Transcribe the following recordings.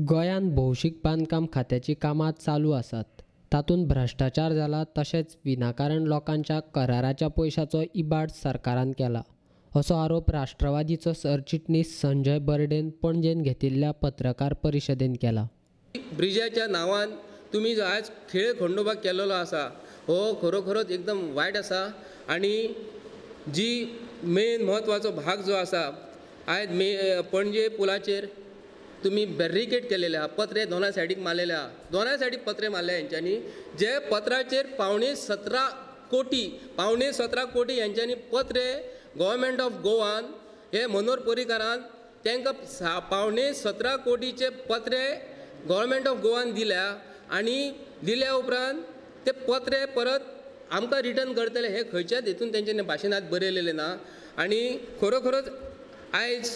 गोंयांत भौशीक बांदकाम खात्याची कामां चालू आसात. तातूंत भ्रश्टाचार जाला तशेंच विनाकारण लोकांच्या कराराच्या पयशांचो इबाड सरकारान केला असो आरोप राष्ट्रवादीचो सरचिटणीस संजय बर्डेन पणजेन घेतिल्ल्या पत्रकार परिशदेंत केला. ब्रिजाच्या नांवान तुम्ही जो आज खेळ खंडोबा केलेलो आसा हो खरोखरोच एकदम वायट आसा. आणि जी मेन म्हत्वाचो भाग जो आसा आयज पणजे पुलाचेर तुम्ही बॅरिकेड केलेले आहा, पत्रे दोना सायडीक मारलेले आहा, दोना सायडीक पत्रे मारले हेंच्यांनी. जे पत्राचेर पावणे 17 कोटी हेंच्यांनी पत्रे गव्हर्मेंट ऑफ गोवान हे मनोहर पर्रीकारान तांकां पावणे 17 कोटीचे पत्रे गव्हर्मेंट ऑफ गोवान दिल्या. आणि दिल्या उपरांत ते पत्रे परत आमकां रिटर्न करतले हे खंयच्याच हितून तेंच्यांनी भाशणांत बरयलेले ना. आणि खरोखरोच आयज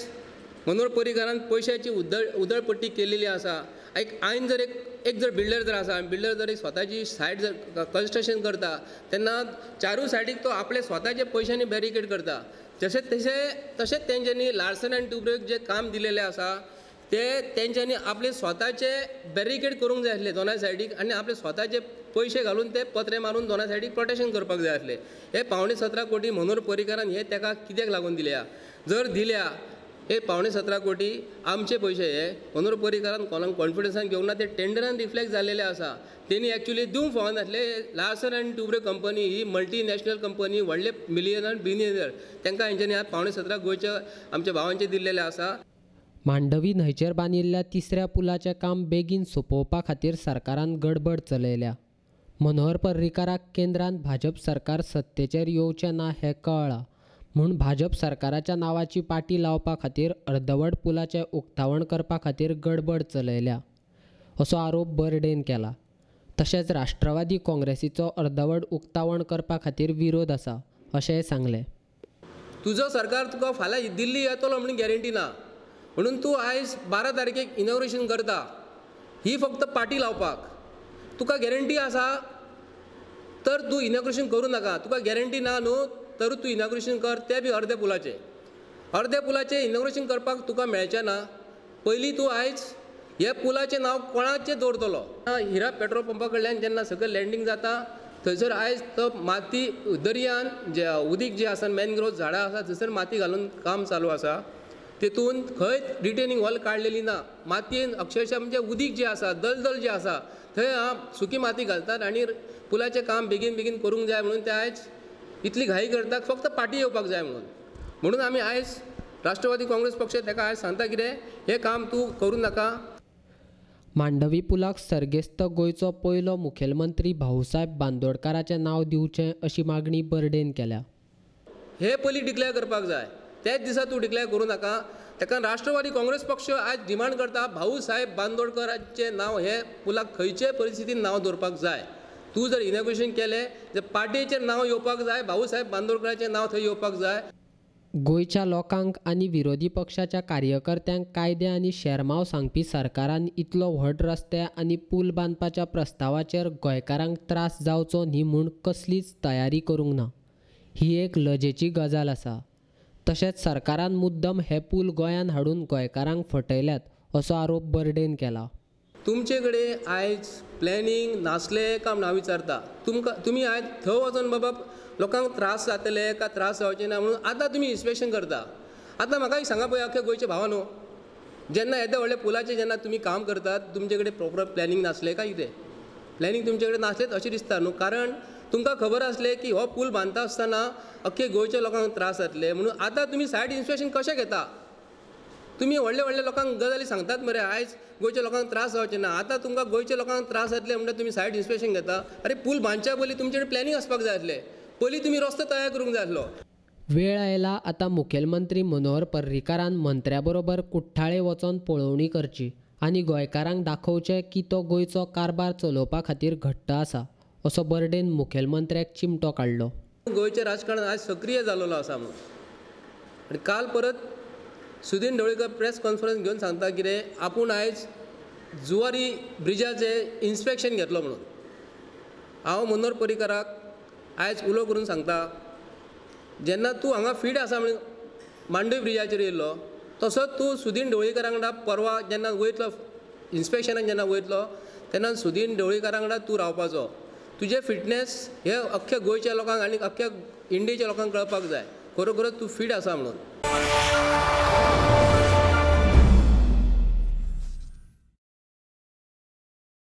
मनोहर पर्रीकारान पयशांची उधळपट्टी केलेली आसा. आयन जर एक जर बिल्डर जर आसा, बिल्डर जर एक स्वताची सायड जर कन्स्ट्रक्शन करता तेन्ना चारूय सायडीक तो आपले स्वताचे पयशांनी बॅरिकेड करता. तशेंच तेंच्यांनी लार्सन अँड ट्युब्रोक जे काम दिलेलें आसा ते तेंच्यांनी आपले स्वताचे बॅरिकेड करूंक जाय आसले दोनाय सायडीक. आनी आपले स्वताचे पयशे घालून ते पत्रे मारून दोनाय सायडीक प्रोटेक्शन करपाक जाय आसले. हे पावणे 17 कोटी मनोहर पर्रीकारान हे ताका कित्याक लागून दिल्या? जर दिल्या हे पावणे 17 कोटी आमचे पयशे हे मनोहर पर्रीकारान कोणाक कॉन्फिडन्सान घेवंक ना, ते टेंडरान रिफ्लेक्ट जाल्लेले आसा. तेणी एक्चुअली दिवंक फावं नासले. लार्सन अँड ट्युब्रो कंपनी ही मल्टीनॅशनल कंपनी, व्हडले मिलियनर बिलियनर, तांकां हेंच्यांनी आज पावणे 17 गोंयच्या आमच्या भावांचे दिल्लेले आसा. मांडवी न्हंयचेर बांदिल्ल्या तिसऱ्या पुलाचें काम बेगीन सोंपोवपा खातीर सरकारान गडबड चलयल्या. मनोहर पर्रीकाराक केंद्रांत भाजप सरकार सत्तेचेर येवचें ना हें कळ्ळां म्हूण भाजप सरकाराच्या नांवाची पाटी लावपा खातीर अर्दवट पुलाचें उक्तावण करपा खातीर गडबड चलयल्या असो आरोप बर्डेन केला. तशेंच राष्ट्रवादी काँग्रेसीचो अर्दवट उक्तावण करपा खातीर विरोध आसा अशेंय सांगलें. तुजो सरकार तुका फाल्यां दिल्ली येतलो म्हणून गॅरंटी ना, म्हणून तूं आयज 12 तारखेक इनॉग्रेशन करता ही फक्त पाटी लावपाक. तुका गॅरंटी आसा तर तूं इनॉग्रेशन करूं नाका. तुका गॅरंटी ना न्हू तर तूं इनॉग्रेशन कर, तें बी अर्दे पुलाचें इनॉग्रेशन करपाक तुका मेळचें ना. पयलीं तूं आयज हे पुलाचें नांव कोणाचें दवरतलो? हिरा पेट्रोल पंपा कडल्यान जेन्ना सकयल लँडींग जाता थंयसर आयज तो माती दर्यान जे उदीक जे आसा, मॅनग्रोव झाडां आसा थंयसर माती घालून काम चालू आसा. तेतून खंय रिटेनिंग वॉल काडलेली ना. मातयेन अक्षरशः म्हणजे उदीक जे आसा, दलदल जे आसा थंय सुकी माती घालतात. आनी पुलाचें काम बेगीन करूंक जाय म्हणून ते आयज इतली घाई करतात फक्त पाटी येवपाक जाय म्हणून आमी आयज राष्ट्रवादी काँग्रेस पक्ष ताका आयज सांगता कितें, हे काम तूं करूं नाका. मांडवी पुलाक सर्गेस्त गोंयचो पयलो मुखेलमंत्री भाऊसाहेब बांदोडकाराचें नांव दिवचें अशी मागणी बर्डेन केल्या. हे पयलीं डिक्लेअर करपाक जाय, त्याच दिसा तूं डिक्लेअर करूं नाका. ताका राष्ट्रवादी काँग्रेस पक्ष आयज डिमांड करता भाऊसाहेब बांदोडकराचें नांव हे पुलाक खंयचे परिस्थितीन नांव दवरपाक जाय. तूं जर इनॉग्रेशन केलें जर पाटयेचेर नांव येवपाक जाय, भाऊसाहेब बांदोडकराचें नांव थंय येवपाक जाय. गोंयच्या लोकांक आनी विरोधी पक्षाच्या कार्यकर्त्यांक कायदे आनी शेरमाव सांगपी सरकारान इतलो व्हड रस्ते आनी पूल बांदपाच्या प्रस्तावाचेर गोंयकारांक त्रास जावचो न्ही म्हूण कसलीच तयारी करूंक ना. ही एक लजेची गजाल आसा. तशेंच सरकारान मुद्दम हे पूल गोंयांत हाडून गोंयकारांक फटयल्यात असो आरोप बर्डेन केला. तुमचे कडेन आयज प्लॅनिंग नासलें काय हांव विचारता. तुमी आयज थंय वचून बाबा लोकांक त्रास जातले काय त्रास जावचे ना म्हणून आतां तुमी इन्स्पेक्शन करता. आतां म्हाका एक सांगा पळय, अख्खे गोंयचे भावानो, जेन्ना येद्या व्हडल्या पुलाचें जेन्ना तुमी काम करतात तुमचे कडेन प्रॉपर प्लॅनिंग नासलें काय कितें? प्लॅनिंग तुमचे कडेन नासलेंच अशें दिसता न्हू. कारण तुमकां खबर आसलें की हो पूल बांदता आसतना अख्खे गोंयच्या लोकांक त्रास जातले म्हणून आतां तुमी सायड इन्स्पेक्शन कशें घेता? तुमी व्हडल्या लोकांक गजाली सांगतात मरे आयज गोंयच्या लोकांक त्रास जावचे ना. आतां तुमकां गोंयच्या लोकांक त्रास जातले म्हणटा तुमी सायड इन्स्पेक्शन घेता. अरे पूल बांदच्या पयलीं तुमचे कडेन प्लॅनिंग आसपाक जाय आसलें. पयलीं तुमी रस्तो तयार करूंक जाय आसलो. वेळ आयला आतां मुखेलमंत्री मनोहर पर्रीकारान मंत्र्या बरोबर कुठ्ठाळे वचोन पळोवणी करची आनी गोंयकारांक दाखोवचें की तो गोंयचो कारबार चलोवपा खातीर घट्ट आसा असो बर्डेन मुखेलमंत्र्याक चिमटो काडलो. गोंयचें राजकारण आयज सक्रीय जाल्लो आसा म्हणून. आनी काल परत सुदीन ढवळीकर प्रेस कॉन्फरन्स घेवन सांगता कितें, आपूण आयज जुवारी ब्रिजाचें इन्स्पेक्शन घेतलो म्हणून. हांव मनोहर पर्रीकाराक आयज उलो करून सांगता, जेन्ना तूं हांगा फीट आसा म्हणून मांडवी ब्रिजाचेर येयल्लो तसोच तूं सुदीन ढवळीकरा वांगडा परवा जेन्ना वयतलो इन्स्पेक्शनाक जेन्ना वयतलो तेन्ना सुदीन ढवळीकारा वांगडा तूं रावपाचो. तुजें फिटनेस हे अख्ख्या गोंयच्या लोकांक आनी अख्ख्या इंडियेच्या लोकांक कळपाक जाय खरोखरच तूं फीट आसा म्हणून.